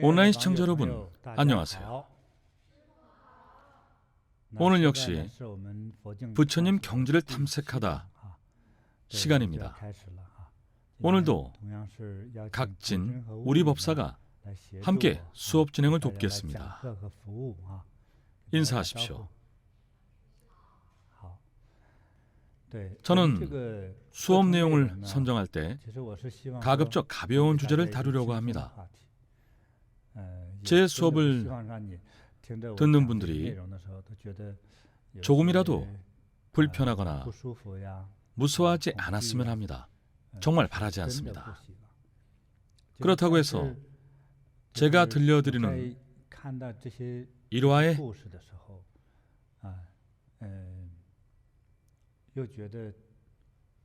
온라인 시청자 여러분, 안녕하세요. 오늘 역시 부처님 경지를 탐색하다 시간입니다. 오늘도 각진 우리 법사가 함께 수업 진행을 돕겠습니다. 인사하십시오. 저는 수업 내용을 선정할 때 가급적 가벼운 주제를 다루려고 합니다. 제 수업을 듣는 분들이 조금이라도 불편하거나 무서워하지 않았으면 합니다. 정말 바라지 않습니다. 그렇다고 해서 제가 들려드리는 1화의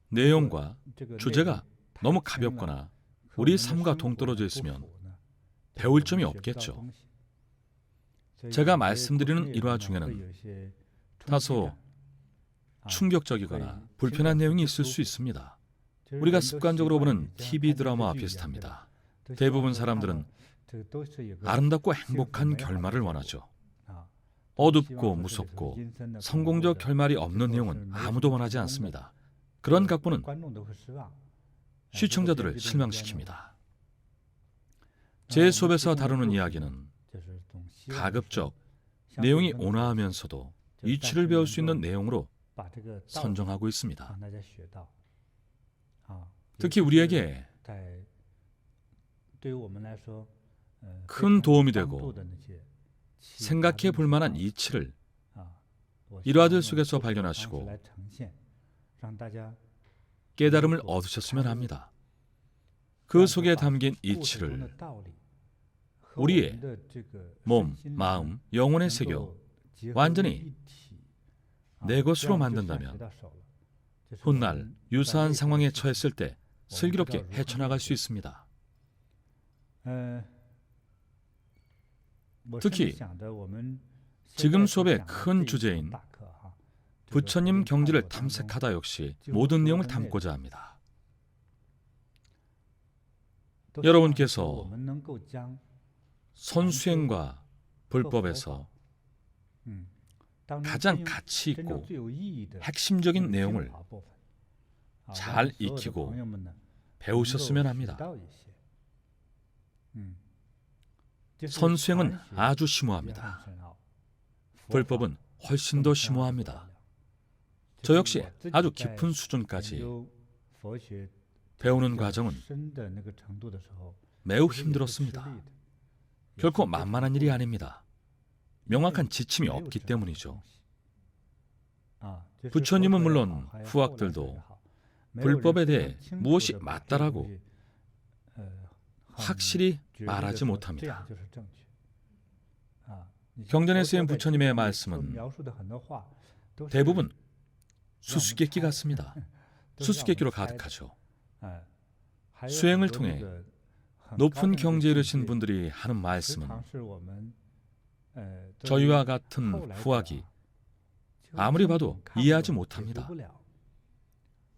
내용과 주제가 너무 가볍거나 우리 삶과 동떨어져 있으면 배울 점이 없겠죠. 제가 말씀드리는 1화 중에는 다소 충격적이거나 불편한 내용이 있을 수 있습니다. 우리가 습관적으로 보는 TV 드라마와 비슷합니다. 대부분 사람들은 아름답고 행복한 결말을 원하죠. 어둡고 무섭고 성공적 결말이 없는 내용은 아무도 원하지 않습니다. 그런 각본은 시청자들을 실망시킵니다. 제 수업에서 다루는 이야기는 가급적 내용이 온화하면서도 이치를 배울 수 있는 내용으로 선정하고 있습니다. 특히 우리에게 큰 도움이 되고 생각해 볼 만한 이치를 일화들 속에서 발견하시고 깨달음을 얻으셨으면 합니다. 그 속에 담긴 이치를 우리의 몸, 마음, 영혼에 새겨 완전히 내 것으로 만든다면 훗날 유사한 상황에 처했을 때 슬기롭게 헤쳐나갈 수 있습니다. 특히 지금 수업의 큰 주제인 부처님 경지를 탐색하다 역시 모든 내용을 담고자 합니다. 여러분께서 선수행과 불법에서 가장 가치 있고 핵심적인 내용을 잘 익히고 배우셨으면 합니다. 선수행은 아주 심오합니다. 불법은 훨씬 더 심오합니다. 저 역시 아주 깊은 수준까지 배우는 과정은 매우 힘들었습니다. 결코 만만한 일이 아닙니다. 명확한 지침이 없기 때문이죠. 부처님은 물론 후학들도 불법에 대해 무엇이 맞다라고 확실히 말하지 못합니다. 경전에 쓰인 부처님의 말씀은 대부분 수수께끼 같습니다. 수수께끼로 가득하죠. 수행을 통해 높은 경지에 이르신 분들이 하는 말씀은 저희와 같은 후학이 아무리 봐도 이해하지 못합니다.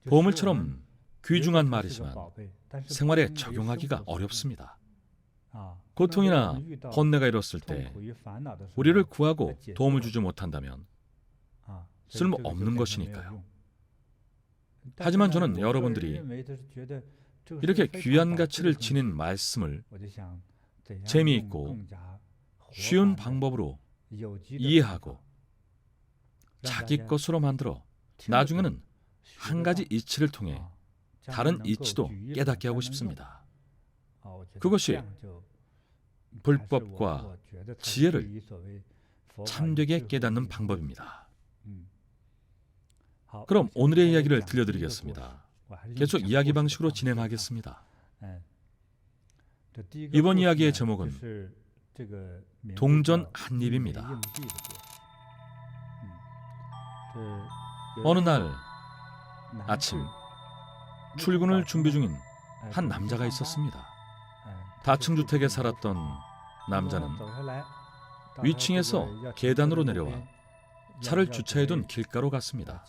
보물처럼 귀중한 말이지만 생활에 적용하기가 어렵습니다. 고통이나 번뇌가 일었을 때 우리를 구하고 도움을 주지 못한다면 쓸모없는 것이니까요. 하지만 저는 여러분들이 이렇게 귀한 가치를 지닌 말씀을 재미있고 쉬운 방법으로 이해하고 자기 것으로 만들어 나중에는 한 가지 이치를 통해 다른 이치도 깨닫게 하고 싶습니다. 그것이 불법과 지혜를 참되게 깨닫는 방법입니다. 그럼 오늘의 이야기를 들려드리겠습니다. 계속 이야기 방식으로 진행하겠습니다. 이번 이야기의 제목은 동전 한 입입니다. 어느 날 아침 출근을 준비 중인 한 남자가 있었습니다. 다층 주택에 살았던 남자는 위층에서 계단으로 내려와 차를 주차해둔 길가로 갔습니다.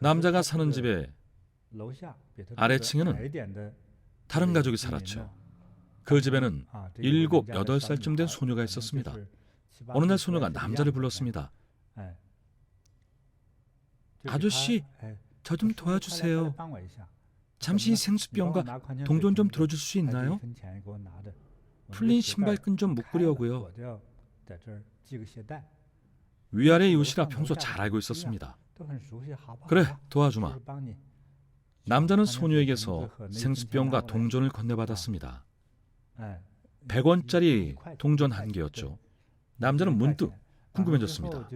남자가 사는 집의 아래층에는 다른 가족이 살았죠. 그 집에는 7, 8살쯤 된 소녀가 있었습니다. 어느 날 소녀가 남자를 불렀습니다. 아저씨, 저 좀 도와주세요. 잠시 생수병과 동전 좀 들어줄 수 있나요? 풀린 신발끈 좀 묶으려고요. 위아래 이웃이라 평소 잘 알고 있었습니다. 그래, 도와주마. 남자는 소녀에게서 생수병과 동전을 건네받았습니다. 100원짜리 동전 한 개였죠. 남자는 문득 궁금해졌습니다.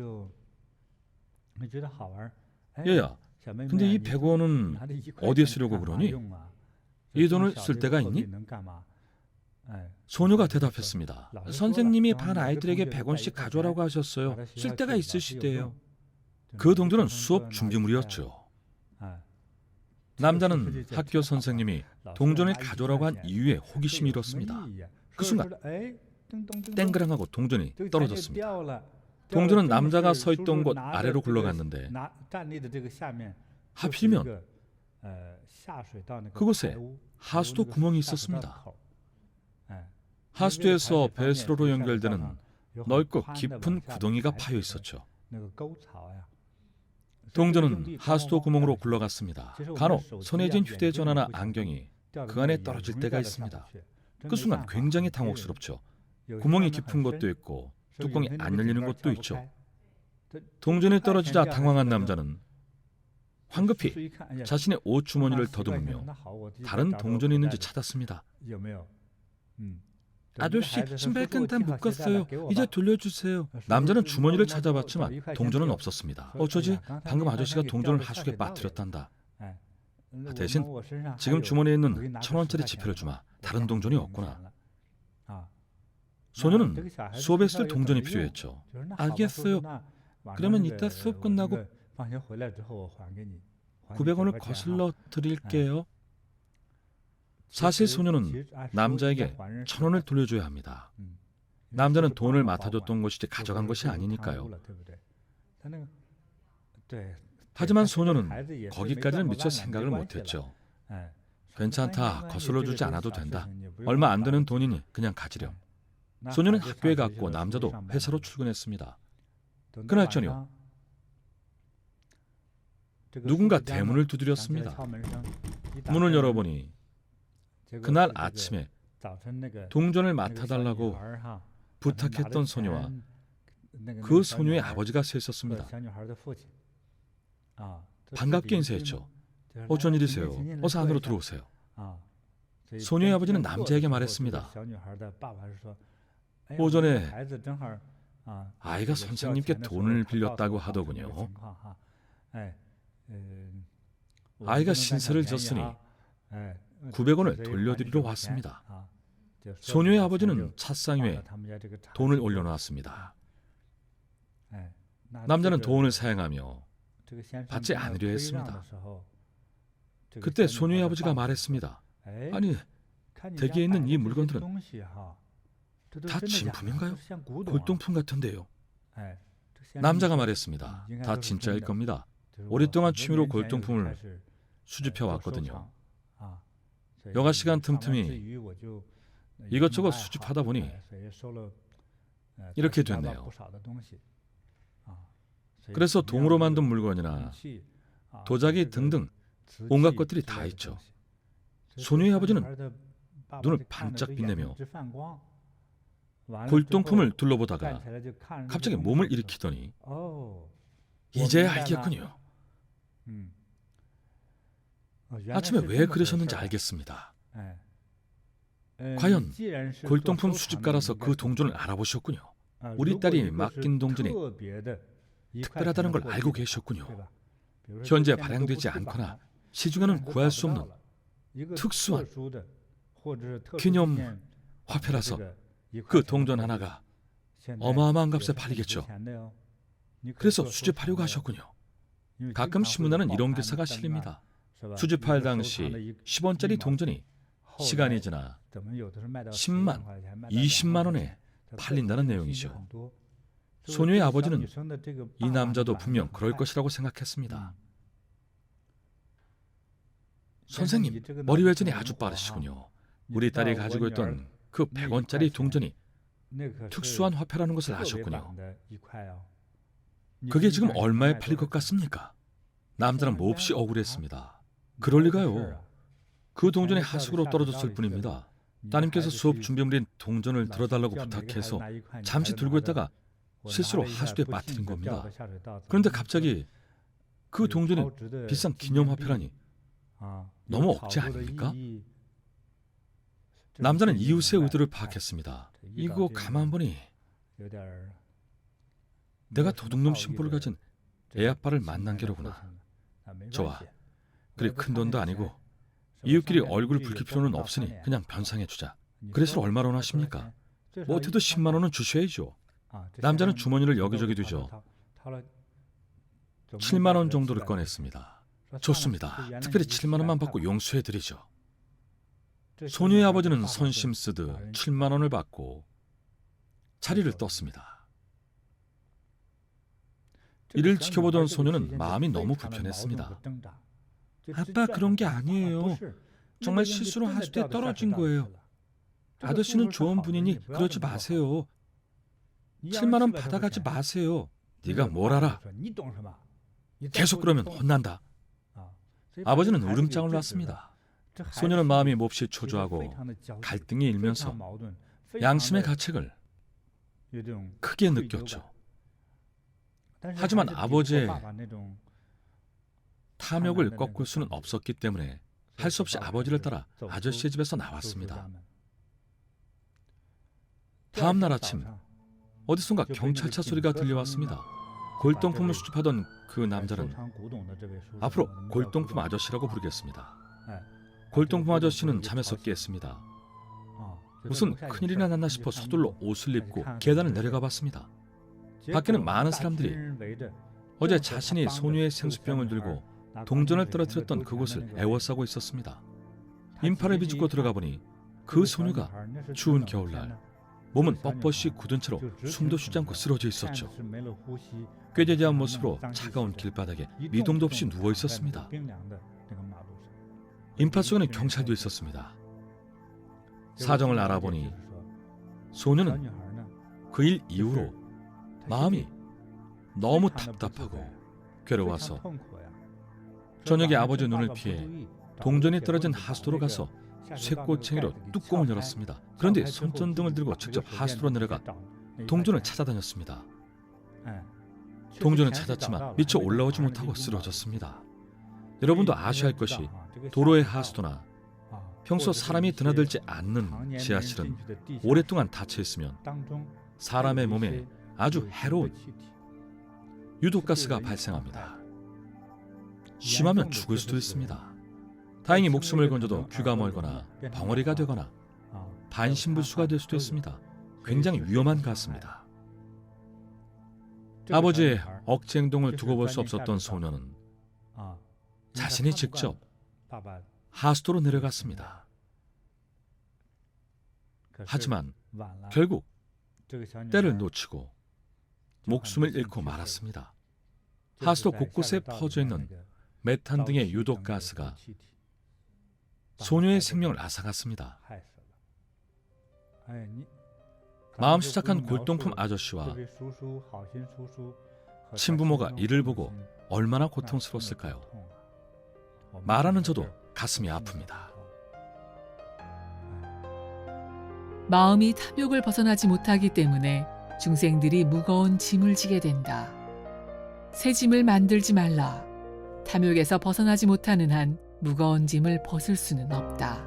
얘야, 근데 이 100원은 어디에 쓰려고 그러니? 이 돈을 쓸 데가 있니? 소녀가 대답했습니다. 선생님이 반 아이들에게 100원씩 가져오라고 하셨어요. 쓸 데가 있으시대요. 그 동전은 수업 준비물이었죠. 남자는 학교 선생님이 동전을 가져오라고 한 이유에 호기심이 일었습니다. 그 순간 땡그랑하고 동전이 떨어졌습니다. 동전은 남자가 서 있던 곳 아래로 굴러갔는데 하필이면 그곳에 하수도 구멍이 있었습니다. 하수도에서 배수로로 연결되는 넓고 깊은 구덩이가 파여 있었죠. 동전은 하수도 구멍으로 굴러갔습니다. 간혹 손에 쥔 휴대전화나 안경이 그 안에 떨어질 때가 있습니다. 그 순간 굉장히 당혹스럽죠. 구멍이 깊은 것도 있고 뚜껑이 안 열리는 것도 있죠. 동전이 떨어지자 당황한 남자는 황급히 자신의 옷 주머니를 더듬으며 다른 동전이 있는지 찾았습니다. 아저씨, 신발끈 다 묶었어요. 이제 돌려주세요. 남자는 주머니를 찾아봤지만 동전은 없었습니다. 어쩌지? 방금 아저씨가 동전을 하수구에 빠뜨렸단다. 대신 지금 주머니에 있는 1,000원짜리 지폐를 주마. 다른 동전이 없구나. 소녀는 수업에 쓸 동전이 필요했죠. 알겠어요. 그러면 이따 수업 끝나고 900원을 거슬러 드릴게요. 사실 소녀는 남자에게 1,000원을 돌려줘야 합니다. 남자는 돈을 맡아줬던 것이지 가져간 것이 아니니까요. 하지만 소녀는 거기까지는 미처 생각을 못했죠. 괜찮다, 거슬러주지 않아도 된다. 얼마 안 되는 돈이니 그냥 가지렴. 소녀는 학교에 갔고 남자도 회사로 출근했습니다. 그날 저녁 누군가 대문을 두드렸습니다. 문을 열어보니 그날 아침에 동전을 맡아달라고 부탁했던 소녀와 그 소녀의 아버지가 서 있었습니다. 반갑게 인사했죠. 어쩐 일이세요? 어서 안으로 들어오세요. 소녀의 아버지는 남자에게 말했습니다. 오전에 아이가 선생님께 돈을 빌렸다고 하더군요. 아이가 신세를 졌으니 900원을 돌려드리러 왔습니다. 소녀의 아버지는 찻상 위에 돈을 올려놓았습니다. 남자는 돈을 사양하며 받지 않으려 했습니다. 그때 소녀의 아버지가 말했습니다. 아니, 댁에 있는 이 물건들은 다 진품인가요? 골동품 같은데요. 남자가 말했습니다. 다 진짜일 겁니다. 오랫동안 취미로 골동품을 수집해 왔거든요. 여가 시간 틈틈이 이것저것 수집하다 보니 이렇게 됐네요. 그래서 동으로 만든 물건이나 도자기 등등 온갖 것들이 다 있죠. 소녀의 아버지는 눈을 반짝 빛내며 골동품을 둘러보다가 갑자기 몸을 일으키더니 이제야 알겠군요. 아침에 왜 그러셨는지 알겠습니다. 과연 골동품 수집가라서 그 동전을 알아보셨군요. 우리 딸이 맡긴 동전이 특별하다는 걸 알고 계셨군요. 현재 발행되지 않거나 시중에는 구할 수 없는 특수한 기념 화폐라서 그 동전 하나가 어마어마한 값에 팔리겠죠. 그래서 수집하려고 하셨군요. 가끔 신문에는 이런 기사가 실립니다. 수집할 당시 10원짜리 동전이 시간이 지나 10만, 20만 원에 팔린다는 내용이죠. 소녀의 아버지는 이 남자도 분명 그럴 것이라고 생각했습니다. 선생님, 머리 회전이 아주 빠르시군요. 우리 딸이 가지고 있던 그 100원짜리 동전이 특수한 화폐라는 것을 아셨군요. 그게 지금 얼마에 팔릴 것 같습니까? 남자는 몹시 억울했습니다. 그럴 리가요. 그 동전이 하수구로 떨어졌을 뿐입니다. 따님께서 수업 준비물인 동전을 들어달라고 부탁해서 잠시 들고 있다가 실수로 하수도에 빠뜨린 겁니다. 그런데 갑자기 그 동전이 비싼 기념화폐라니 너무 억지 아닙니까? 남자는 이웃의 의도를 파악했습니다. 이거 가만 보니 내가 도둑놈 심보를 가진 애아빠를 만난 게로구나. 좋아. 그리 큰 돈도 아니고 이웃끼리 얼굴 붉힐 필요는 없으니 그냥 변상해주자. 그래서 얼마나 원하십니까? 못해도 10만 원은 주셔야죠. 남자는 주머니를 여기저기 뒤져 7만 원 정도를 꺼냈습니다. 좋습니다. 특별히 7만 원만 받고 용서해드리죠. 소녀의 아버지는 선심 쓰듯 7만 원을 받고 자리를 떴습니다. 이를 지켜보던 소녀는 마음이 너무 불편했습니다. 아빠, 그런 게 아니에요. 정말 실수로 하수도에 떨어진 거예요. 아저씨는 좋은 분이니 그러지 마세요. 7만 원 받아가지 마세요. 네가 뭘 알아? 계속 그러면 혼난다. 아버지는 울음장을 놨습니다. 소녀는 마음이 몹시 초조하고 갈등이 일면서 양심의 가책을 크게 느꼈죠. 하지만 아버지의 탐욕을 꺾을 수는 없었기 때문에 할 수 없이 아버지를 따라 아저씨의 집에서 나왔습니다. 다음 날 아침 어디선가 경찰차 소리가 들려왔습니다. 골동품을 수집하던 그 남자는 앞으로 골동품 아저씨라고 부르겠습니다. 골동품 아저씨는 잠에서 깼습니다. 무슨 큰일이나 났나 싶어 서둘러 옷을 입고 계단을 내려가 봤습니다. 밖에는 많은 사람들이 어제 자신이 소녀의 생수병을 들고 동전을 떨어뜨렸던 그곳을 애워싸고 있었습니다. 인파를 비집고 들어가 보니 그 소녀가 추운 겨울날 몸은 뻣뻣이 굳은 채로 숨도 쉬지 않고 쓰러져 있었죠. 꾀죄죄한 모습으로 차가운 길바닥에 미동도 없이 누워 있었습니다. 인파 속에는 경찰도 있었습니다. 사정을 알아보니 소녀는 그 일 이후로 마음이 너무 답답하고 괴로워서 저녁에 아버지 눈을 피해 동전이 떨어진 하수도로 가서 쇠꼬챙이로 뚜껑을 열었습니다. 그런데 손전등을 들고 직접 하수도로 내려가 동전을 찾아다녔습니다. 동전을 찾았지만 미처 올라오지 못하고 쓰러졌습니다. 여러분도 아셔야 할 것이 도로의 하수도나 평소 사람이 드나들지 않는 지하실은 오랫동안 닫혀 있으면 사람의 몸에 아주 해로운 유독가스가 발생합니다. 심하면 죽을 수도 있습니다. 다행히 목숨을 건져도 귀가 멀거나 벙어리가 되거나 반신불수가 될 수도 있습니다. 굉장히 위험한 가스입니다. 아버지의 억지 행동을 두고 볼 수 없었던 소녀는 자신이 직접 하수도로 내려갔습니다. 하지만 결국 때를 놓치고 목숨을 잃고 말았습니다. 하수도 곳곳에 퍼져 있는 메탄 등의 유독가스가 소녀의 생명을 앗아갔습니다. 마음 시작한 골동품 아저씨와 친부모가 이를 보고 얼마나 고통스러웠을까요? 말하는 저도 가슴이 아픕니다. 마음이 탐욕을 벗어나지 못하기 때문에 중생들이 무거운 짐을 지게 된다. 새 짐을 만들지 말라. 탐욕에서 벗어나지 못하는 한 무거운 짐을 벗을 수는 없다.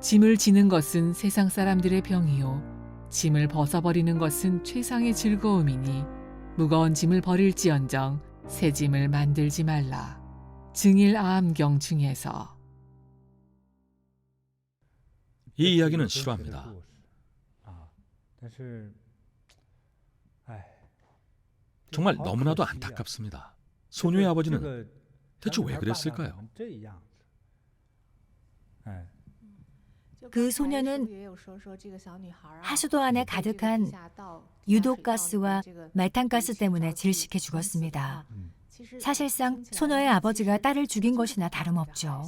짐을 지는 것은 세상 사람들의 병이요 짐을 벗어버리는 것은 최상의 즐거움이니 무거운 짐을 버릴지언정 새 짐을 만들지 말라. 증일아암경 중에서. 이 이야기는 싫어합니다. 정말 너무나도 안타깝습니다. 소녀의 아버지는 대체 왜 그랬을까요? 그 소녀는 하수도 안에 가득한 유독가스와 메탄가스 때문에 질식해 죽었습니다. 사실상 소녀의 아버지가 딸을 죽인 것이나 다름없죠.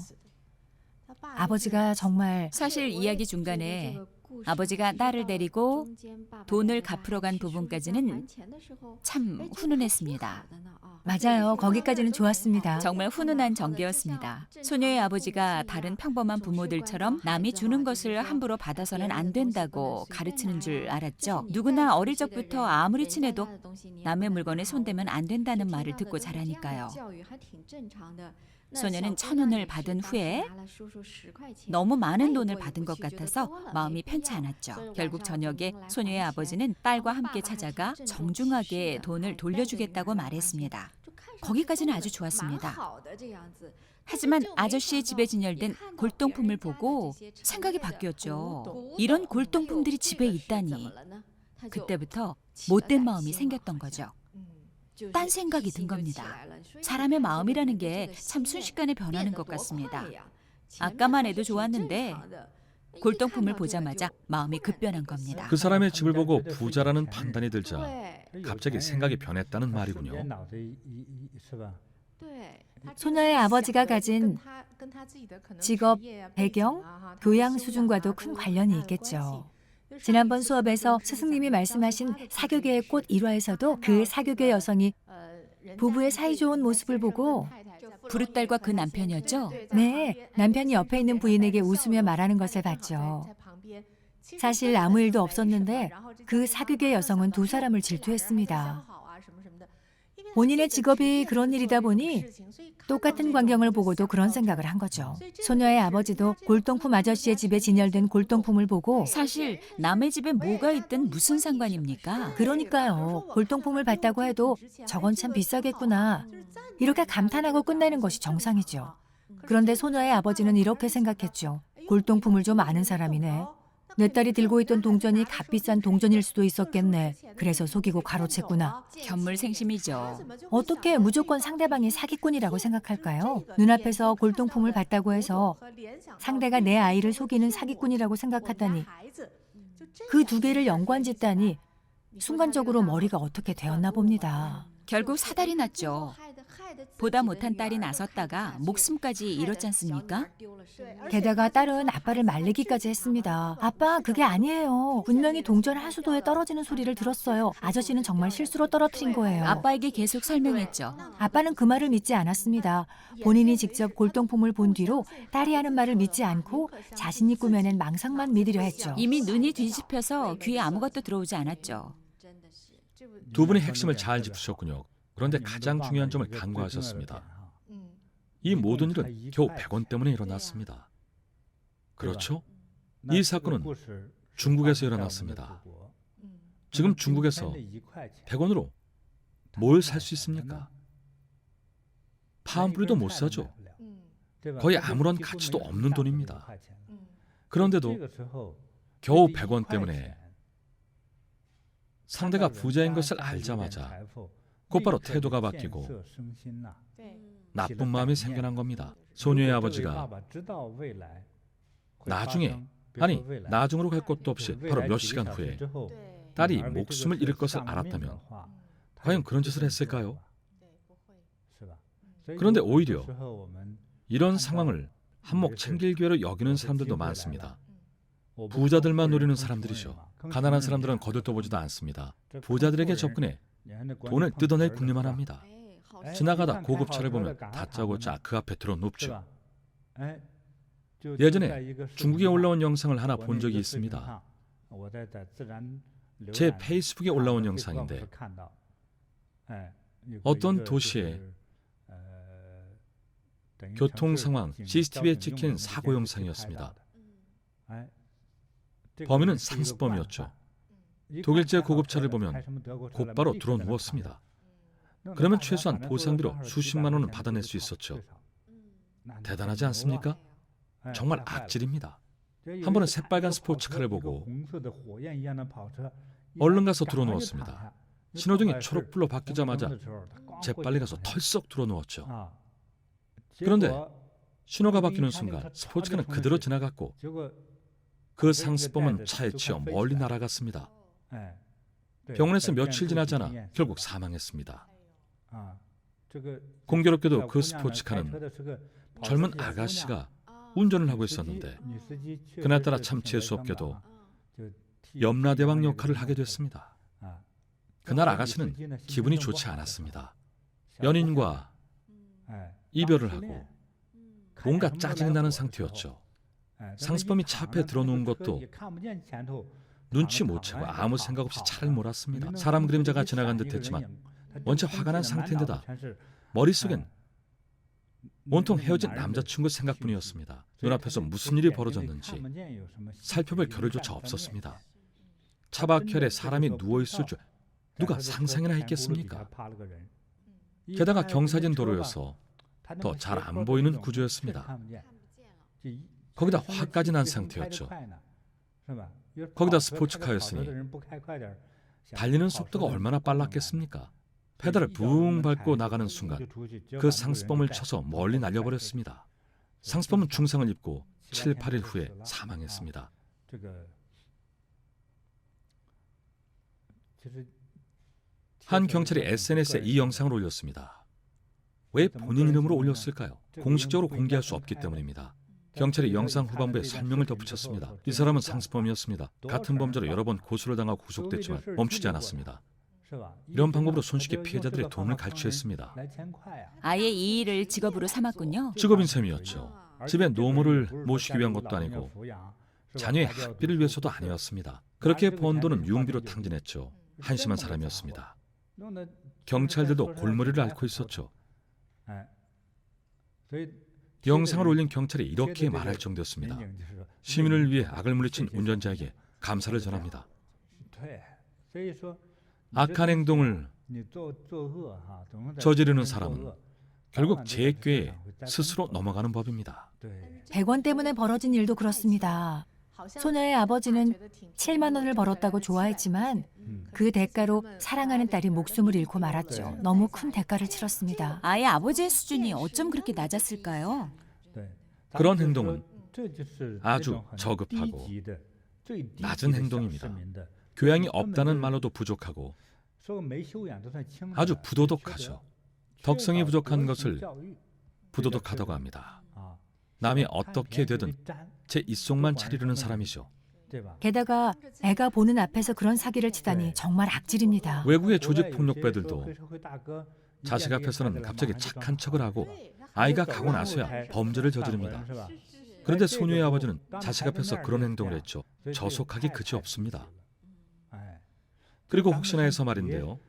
아버지가 정말 사실 이야기 중간에 아버지가 딸을 데리고 돈을 갚으러 간 부분까지는 참 훈훈했습니다. 맞아요. 거기까지는 좋았습니다. 정말 훈훈한 전개였습니다. 소녀의 아버지가 다른 평범한 부모들처럼 남이 주는 것을 함부로 받아서는 안 된다고 가르치는 줄 알았죠. 누구나 어릴 적부터 아무리 친해도 남의 물건에 손대면 안 된다는 말을 듣고 자라니까요. 소녀는 1,000원을 받은 후에 너무 많은 돈을 받은 것 같아서 마음이 편치 않았죠. 결국 저녁에 소녀의 아버지는 딸과 함께 찾아가 정중하게 돈을 돌려주겠다고 말했습니다. 거기까지는 아주 좋았습니다. 하지만 아저씨의 집에 진열된 골동품을 보고 생각이 바뀌었죠. 이런 골동품들이 집에 있다니. 그때부터 못된 마음이 생겼던 거죠. 딴 생각이 든 겁니다. 사람의 마음이라는 게 참 순식간에 변하는 것 같습니다. 아까만 해도 좋았는데 골동품을 보자마자 마음이 급변한 겁니다. 그 사람의 집을 보고 부자라는 판단이 들자 갑자기 생각이 변했다는 말이군요. 소녀의 아버지가 가진 직업, 배경, 교양 수준과도 큰 관련이 있겠죠. 지난번 수업에서 스승님이 말씀하신 사교계의 꽃 1화에서도 그 사교계 여성이 부부의 사이좋은 모습을 보고 부르딸과 그 남편이었죠? 네, 남편이 옆에 있는 부인에게 웃으며 말하는 것을 봤죠. 사실 아무 일도 없었는데 그 사교계 여성은 두 사람을 질투했습니다. 본인의 직업이 그런 일이다 보니 똑같은 광경을 보고도 그런 생각을 한 거죠. 소녀의 아버지도 골동품 아저씨의 집에 진열된 골동품을 보고 사실 남의 집에 뭐가 있든 무슨 상관입니까? 그러니까요. 골동품을 봤다고 해도 저건 참 비싸겠구나. 이렇게 감탄하고 끝내는 것이 정상이죠. 그런데 소녀의 아버지는 이렇게 생각했죠. 골동품을 좀 아는 사람이네. 내 딸이 들고 있던 동전이 값비싼 동전일 수도 있었겠네. 그래서 속이고 가로챘구나. 견물생심이죠. 어떻게 무조건 상대방이 사기꾼이라고 생각할까요? 눈앞에서 골동품을 봤다고 해서 상대가 내 아이를 속이는 사기꾼이라고 생각하다니, 그 두 개를 연관짓다니 순간적으로 머리가 어떻게 되었나 봅니다. 결국 사달이 났죠. 보다 못한 딸이 나섰다가 목숨까지 잃었지 않습니까? 게다가 딸은 아빠를 말리기까지 했습니다. 아빠, 그게 아니에요. 분명히 동전 하수도에 떨어지는 소리를 들었어요. 아저씨는 정말 실수로 떨어뜨린 거예요. 아빠에게 계속 설명했죠. 아빠는 그 말을 믿지 않았습니다. 본인이 직접 골동품을 본 뒤로 딸이 하는 말을 믿지 않고 자신이 꾸며낸 망상만 믿으려 했죠. 이미 눈이 뒤집혀서 귀에 아무것도 들어오지 않았죠. 두 분이 핵심을 잘 짚으셨군요. 그런데 가장 중요한 점을 간과하셨습니다. 이 모든 일은 겨우 100원 때문에 일어났습니다. 그렇죠? 이 사건은 중국에서 일어났습니다. 지금 중국에서 100원으로 뭘 살 수 있습니까? 파 한 뿌리도 못 사죠. 거의 아무런 가치도 없는 돈입니다. 그런데도 겨우 100원 때문에 상대가 부자인 것을 알자마자 곧바로 태도가 바뀌고 나쁜 마음이 생겨난 겁니다. 소녀의 아버지가 나중으로 갈 것도 없이 바로 몇 시간 후에 딸이 목숨을 잃을 것을 알았다면 과연 그런 짓을 했을까요? 그런데 오히려 이런 상황을 한몫 챙길 기회로 여기는 사람들도 많습니다. 부자들만 노리는 사람들이죠. 가난한 사람들은 거들떠보지도 않습니다. 부자들에게 접근해 돈을 뜯어낼 궁리만 합니다. 지나가다 고급차를 보면 다짜고짜 그 앞에 들어눕죠. 예전에 중국에 올라온 영상을 하나 본 적이 있습니다. 제 페이스북에 올라온 영상인데 어떤 도시의 교통 상황 CCTV에 찍힌 사고 영상이었습니다. 범인은 상습범이었죠. 독일제 고급차를 보면 곧바로 들어 누웠습니다. 그러면 최소한 보상비로 수십만 원은 받아낼 수 있었죠. 대단하지 않습니까? 정말 악질입니다. 한 번은 새빨간 스포츠카를 보고 얼른 가서 들어 누웠습니다. 신호등이 초록불로 바뀌자마자 재빨리 가서 털썩 들어 누웠죠. 그런데 신호가 바뀌는 순간 스포츠카는 그대로 지나갔고 그 상습범은 차에 치여 멀리 날아갔습니다. 병원에서 며칠 지나지 않아 결국 사망했습니다. 공교롭게도 그 스포츠카는 젊은 아가씨가 운전을 하고 있었는데 그날따라 참 재수없게도 염라대왕 역할을 하게 됐습니다. 그날 아가씨는 기분이 좋지 않았습니다. 연인과 이별을 하고 온갖 짜증이 나는 상태였죠. 상습범이 차 앞에 들어놓은 것도 눈치 못 채고 아무 생각 없이 차를 몰았습니다. 사람 그림자가 지나간 듯했지만 원체 화가 난 상태인데다 머릿속엔 온통 헤어진 남자친구 생각뿐이었습니다. 눈앞에서 무슨 일이 벌어졌는지 살펴볼 겨를조차 없었습니다. 차박혈에 사람이 누워있을 줄 누가 상상이나 했겠습니까? 게다가 경사진 도로여서 더 잘 안 보이는 구조였습니다. 거기다 화까지 난 상태였죠. 거기다 스포츠카였으니 달리는 속도가 얼마나 빨랐겠습니까? 페달을 붕 밟고 나가는 순간 그 상습범을 쳐서 멀리 날려버렸습니다. 상습범은 중상을 입고 7, 8일 후에 사망했습니다. 한 경찰이 SNS에 이 영상을 올렸습니다. 왜 본인 이름으로 올렸을까요? 공식적으로 공개할 수 없기 때문입니다. 경찰이 영상 후반부에 설명을 덧붙였습니다. 이 사람은 상습범이었습니다. 같은 범죄로 여러 번 고소를 당하고 구속됐지만 멈추지 않았습니다. 이런 방법으로 손쉽게 피해자들의 돈을 갈취했습니다. 아예 이 일을 직업으로 삼았군요. 직업인 셈이었죠. 집에 노모를 모시기 위한 것도 아니고 자녀의 학비를 위해서도 아니었습니다. 그렇게 번 돈은 융비로 탕진했죠. 한심한 사람이었습니다. 경찰들도 골머리를 앓고 있었죠. 영상을 올린 경찰이 이렇게 말할 정도였습니다. 시민을 위해 악을 물리친 운전자에게 감사를 전합니다. 악한 행동을 저지르는 사람은 결국 제 꾀에 스스로 넘어가는 법입니다. 100원 때문에 벌어진 일도 그렇습니다. 소녀의 아버지는 7만 원을 벌었다고 좋아했지만 그 대가로 사랑하는 딸이 목숨을 잃고 말았죠. 너무 큰 대가를 치렀습니다. 아예 아버지의 수준이 어쩜 그렇게 낮았을까요? 그런 행동은 아주 저급하고 낮은 행동입니다. 교양이 없다는 말로도 부족하고 아주 부도덕하죠. 덕성이 부족한 것을 부도덕하다고 합니다. 남이 어떻게 되든 제 입속만 차리려는 사람이죠. 게다가 애가 보는 앞에서 그런 사기를 치다니 정말 악질입니다. 외국의 조직폭력배들도 자식 앞에서는 갑자기 착한 척을 하고 아이가 가고 나서야 범죄를 저지릅니다. 그런데 소녀의 아버지는 자식 앞에서 그런 행동을 했죠. 저속하기 그지 없습니다. 그리고 혹시나 해서 말인데요.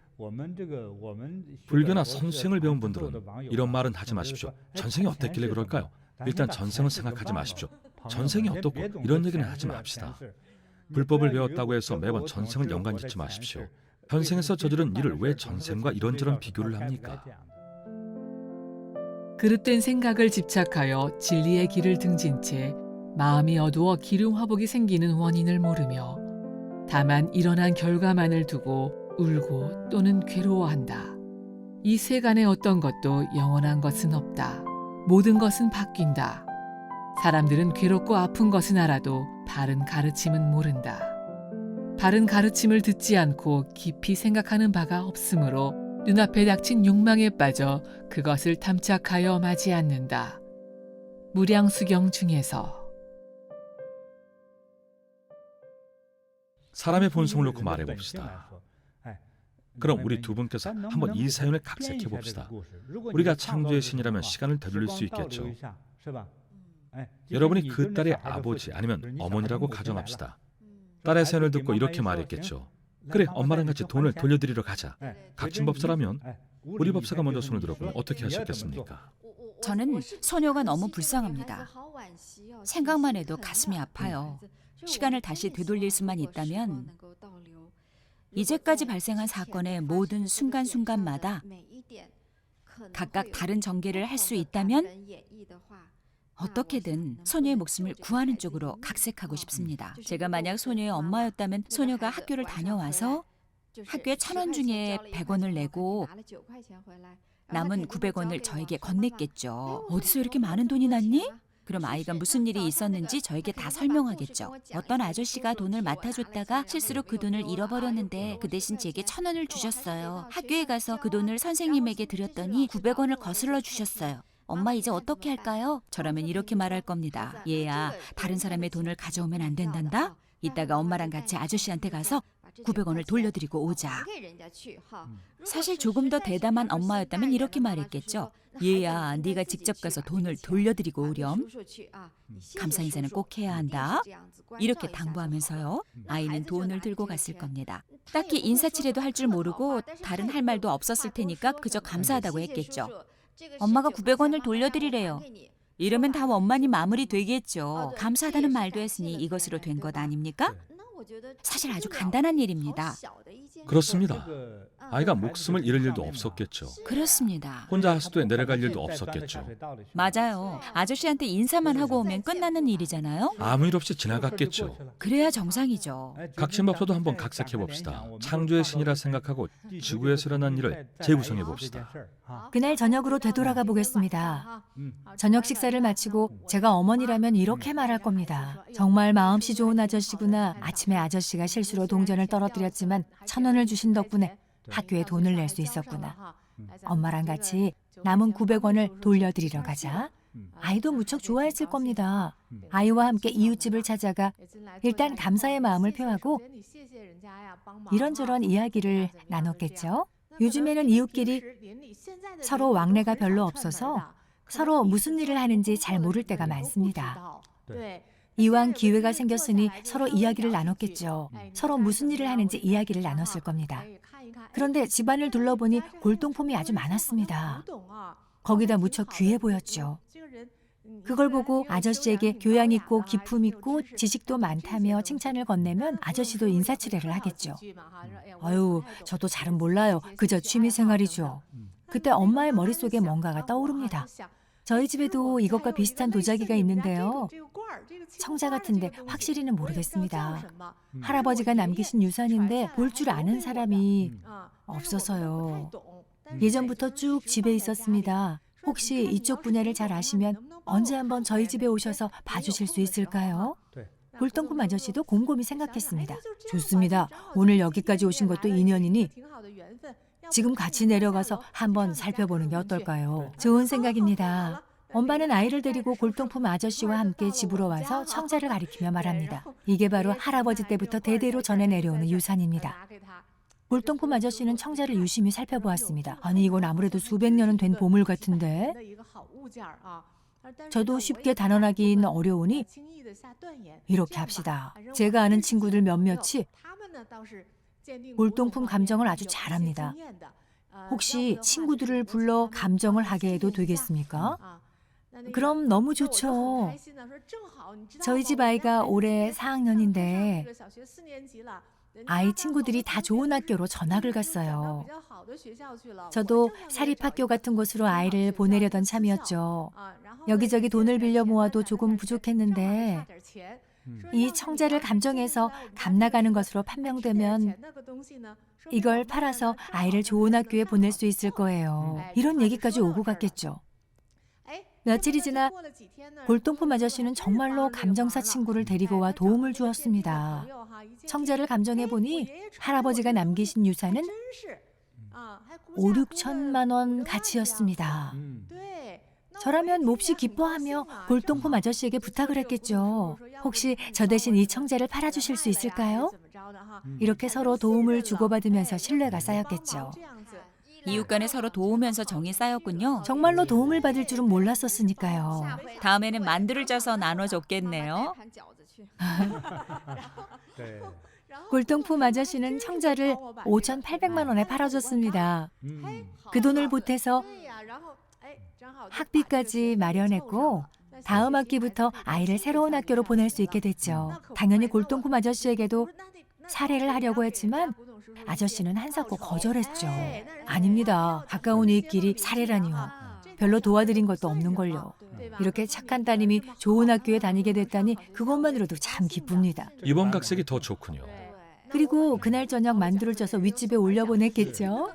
불교나 선생을 배운 분들은 이런 말은 하지 마십시오. 전생이 어땠길래 그럴까요? 일단 전생은 생각하지 마십시오. 전생이 어떻고 이런 얘기는 하지 맙시다. 불법을 배웠다고 해서 매번 전생을 연관짓지 마십시오. 현생에서 저지른 일을 왜 전생과 이런저런 비교를 합니까? 그릇된 생각을 집착하여 진리의 길을 등진 채 마음이 어두워 기름화복이 생기는 원인을 모르며 다만 일어난 결과만을 두고 울고 또는 괴로워한다. 이 세간의 어떤 것도 영원한 것은 없다. 모든 것은 바뀐다. 사람들은 괴롭고 아픈 것은 알아도 바른 가르침은 모른다. 바른 가르침을 듣지 않고 깊이 생각하는 바가 없으므로 눈앞에 닥친 욕망에 빠져 그것을 탐착하여 마지 않는다. 무량수경 중에서 사람의 본성을 놓고 말해봅시다. 그럼 우리 두 분께서 한번 이 사연을 각색해 봅시다. 우리가 창조의 신이라면 시간을 되돌릴 수 있겠죠. 여러분이 그 딸의 아버지 아니면 어머니라고 가정합시다. 딸의 사연을 듣고 이렇게 말했겠죠. 그래, 엄마랑 같이 돈을 돌려드리러 가자. 각진 법사라면 우리 법사가 먼저 손을 들었으면 어떻게 하셨겠습니까? 저는 소녀가 너무 불쌍합니다. 생각만 해도 가슴이 아파요. 시간을 다시 되돌릴 수만 있다면 이제까지 발생한 사건의 모든 순간순간마다 각각 다른 전개를 할 수 있다면 어떻게든 소녀의 목숨을 구하는 쪽으로 각색하고 싶습니다. 제가 만약 소녀의 엄마였다면 소녀가 학교를 다녀와서 학교에 1,000원 중에 100원을 내고 남은 900원을 저에게 건넸겠죠. 어디서 이렇게 많은 돈이 났니? 그럼 아이가 무슨 일이 있었는지 저에게 다 설명하겠죠. 어떤 아저씨가 돈을 맡아줬다가 실수로 그 돈을 잃어버렸는데 그 대신 제게 1,000원을 주셨어요. 학교에 가서 그 돈을 선생님에게 드렸더니 900원을 거슬러 주셨어요. 엄마 이제 어떻게 할까요? 저라면 이렇게 말할 겁니다. 얘야, 다른 사람의 돈을 가져오면 안 된단다? 이따가 엄마랑 같이 아저씨한테 가서 900원을 돌려드리고 오자. 사실 조금 더 대담한 엄마였다면 이렇게 말했겠죠. 얘야, 네가 직접 가서 돈을 돌려드리고 오렴. 감사 인사는 꼭 해야 한다. 이렇게 당부하면서요. 아이는 돈을 들고 갔을 겁니다. 딱히 인사치레도 할 줄 모르고 다른 할 말도 없었을 테니까 그저 감사하다고 했겠죠. 엄마가 900원을 돌려드리래요. 이러면 다 원만히 마무리되겠죠. 감사하다는 말도 했으니 이것으로 된 것 아닙니까? 사실 아주 간단한 일입니다. 그렇습니다. 아이가 목숨을 잃을 일도 없었겠죠. 그렇습니다. 혼자 하수도에 내려갈 일도 없었겠죠. 맞아요. 아저씨한테 인사만 하고 오면 끝나는 일이잖아요. 아무 일 없이 지나갔겠죠. 그래야 정상이죠. 각신법소도 한번 각색해 봅시다. 창조의 신이라 생각하고 지구에서 일어난 일을 재구성해 봅시다. 그날 저녁으로 되돌아가 보겠습니다. 저녁 식사를 마치고 제가 어머니라면 이렇게 말할 겁니다. 정말 마음씨 좋은 아저씨구나. 아침에 아저씨가 실수로 동전을 떨어뜨렸지만 1,000원을 주신 덕분에 학교에 돈을 낼 수 있었구나. 엄마랑 같이 남은 900원을 돌려드리러 가자. 아이도 무척 좋아했을 겁니다. 아이와 함께 이웃집을 찾아가 일단 감사의 마음을 표하고 이런저런 이야기를 나눴겠죠. 요즘에는 이웃끼리 서로 왕래가 별로 없어서 서로 무슨 일을 하는지 잘 모를 때가 많습니다. 이왕 기회가 생겼으니 서로 이야기를 나눴겠죠. 서로 무슨 일을 하는지 이야기를 나눴을 겁니다. 그런데 집안을 둘러보니 골동품이 아주 많았습니다. 거기다 무척 귀해 보였죠. 그걸 보고 아저씨에게 교양 있고 기품 있고 지식도 많다며 칭찬을 건네면 아저씨도 인사치레를 하겠죠. 아유, 저도 잘은 몰라요. 그저 취미생활이죠. 그때 엄마의 머릿속에 뭔가가 떠오릅니다. 저희 집에도 이것과 비슷한 도자기가 있는데요. 청자 같은데 확실히는 모르겠습니다. 할아버지가 남기신 유산인데 볼 줄 아는 사람이 없어서요. 예전부터 쭉 집에 있었습니다. 혹시 이쪽 분야를 잘 아시면 언제 한번 저희 집에 오셔서 봐주실 수 있을까요? 골동품 아저씨도 곰곰이 생각했습니다. 좋습니다. 오늘 여기까지 오신 것도 인연이니 지금 같이 내려가서 한번 살펴보는 게 어떨까요? 좋은 생각입니다. 엄마는 아이를 데리고 골동품 아저씨와 함께 집으로 와서 청자를 가리키며 말합니다. 이게 바로 할아버지 때부터 대대로 전해 내려오는 유산입니다. 골동품 아저씨는 청자를 유심히 살펴보았습니다. 아니, 이건 아무래도 수백 년은 된 보물 같은데. 저도 쉽게 단언하기는 어려우니 이렇게 합시다. 제가 아는 친구들 몇몇이 골동품 감정을 아주 잘합니다. 혹시 친구들을 불러 감정을 하게 해도 되겠습니까? 그럼 너무 좋죠. 저희 집 아이가 올해 4학년인데 아이 친구들이 다 좋은 학교로 전학을 갔어요. 저도 사립학교 같은 곳으로 아이를 보내려던 참이었죠. 여기저기 돈을 빌려 모아도 조금 부족했는데 이 청자를 감정해서 감 나가는 것으로 판명되면 이걸 팔아서 아이를 좋은 학교에 보낼 수 있을 거예요. 이런 얘기까지 오고 갔겠죠. 며칠이 지나 골동품 아저씨는 정말로 감정사 친구를 데리고 와 도움을 주었습니다. 청자를 감정해보니 할아버지가 남기신 유산은 5, 6천만 원 가치였습니다. 저라면 몹시 기뻐하며 골동품 아저씨에게 부탁을 했겠죠. 혹시 저 대신 이 청자를 팔아주실 수 있을까요? 이렇게 서로 도움을 주고받으면서 신뢰가 쌓였겠죠. 이웃 간에 서로 도우면서 정이 쌓였군요. 정말로 도움을 받을 줄은 몰랐었으니까요. 다음에는 만두를 쪄서 나눠줬겠네요. 골동품 아저씨는 청자를 5,800만 원에 팔아줬습니다. 그 돈을 보태서 학비까지 마련했고 다음 학기부터 아이를 새로운 학교로 보낼 수 있게 됐죠. 당연히 골동품 아저씨에게도 살해를 하려고 했지만 아저씨는 한사코 거절했죠. 아닙니다. 가까운 이웃끼리 살해라니요. 별로 도와드린 것도 없는걸요. 이렇게 착한 따님이 좋은 학교에 다니게 됐다니 그것만으로도 참 기쁩니다. 이번 각색이 더 좋군요. 그리고 그날 저녁 만두를 쪄서 윗집에 올려보냈겠죠.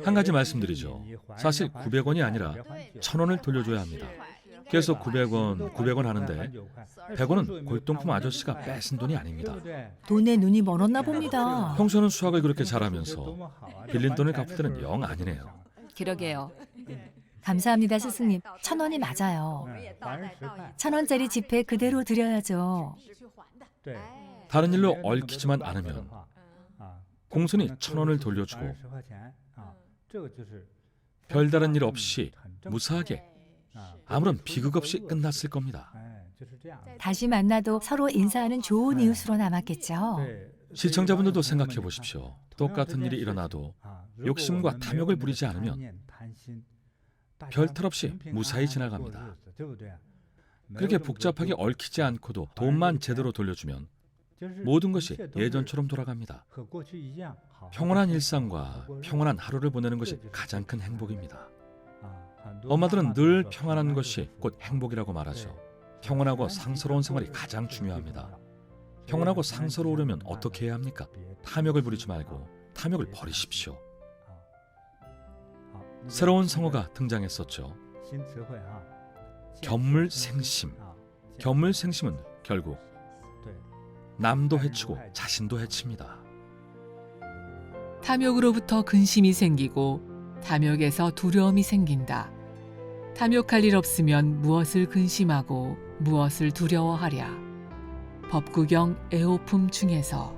한 가지 말씀드리죠. 사실 900원이 아니라 1,000원을 돌려줘야 합니다. 계속 900원 하는데 100원은 골동품 아저씨가 뺏은 돈이 아닙니다. 돈에 눈이 멀었나 봅니다. 평소는 수학을 그렇게 잘하면서 빌린 돈을 갚을 때는 영 아니네요. 그러게요. 감사합니다, 스승님. 1,000원이 맞아요. 1,000원짜리 지폐 그대로 드려야죠. 다른 일로 얽히지만 않으면 공손히 1,000원을 돌려주고 별다른 일 없이 무사하게 아무런 비극 없이 끝났을 겁니다. 다시 만나도 서로 인사하는 좋은 이웃으로 남았겠죠. 시청자분들도 생각해 보십시오. 똑같은 일이 일어나도 욕심과 탐욕을 부리지 않으면 별탈 없이 무사히 지나갑니다. 그렇게 복잡하게 얽히지 않고도 돈만 제대로 돌려주면 모든 것이 예전처럼 돌아갑니다. 평온한 일상과 평온한 하루를 보내는 것이 가장 큰 행복입니다. 엄마들은 늘 평안한 것이 곧 행복이라고 말하죠. 평온하고 상스러운 생활이 가장 중요합니다. 평온하고 상스러우려면 어떻게 해야 합니까? 탐욕을 부리지 말고 탐욕을 버리십시오. 새로운 성어가 등장했었죠. 견물생심. 견물생심은 결국 남도 해치고 자신도 해칩니다. 탐욕으로부터 근심이 생기고 탐욕에서 두려움이 생긴다. 탐욕할 일 없으면 무엇을 근심하고 무엇을 두려워하랴. 법구경 애호품 중에서.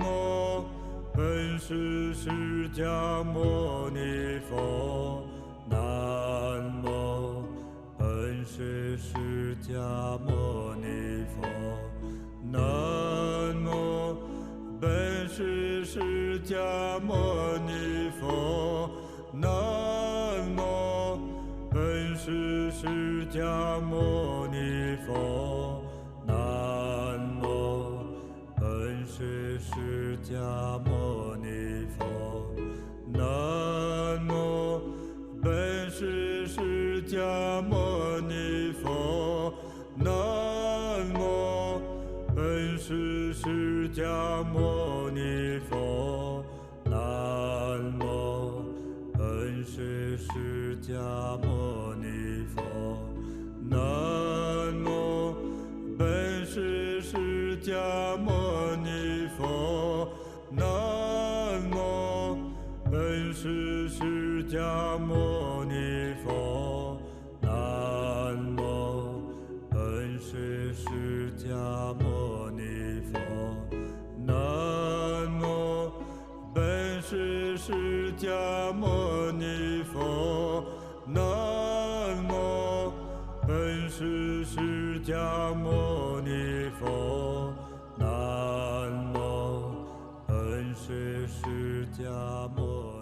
迦牟尼佛，南无本师释迦牟尼佛，南无本师释迦牟尼佛，南无本师释迦牟尼佛，南无本师释迦牟尼佛，南无本师释迦牟尼佛，南无本师释迦牟尼佛，南无本师释迦牟尼佛，南无本师释迦牟尼佛，南无本师释迦牟尼佛，南无本师释迦牟尼佛，南无本师释迦牟尼佛，南无本师释迦牟尼佛，南无本师释迦牟尼佛。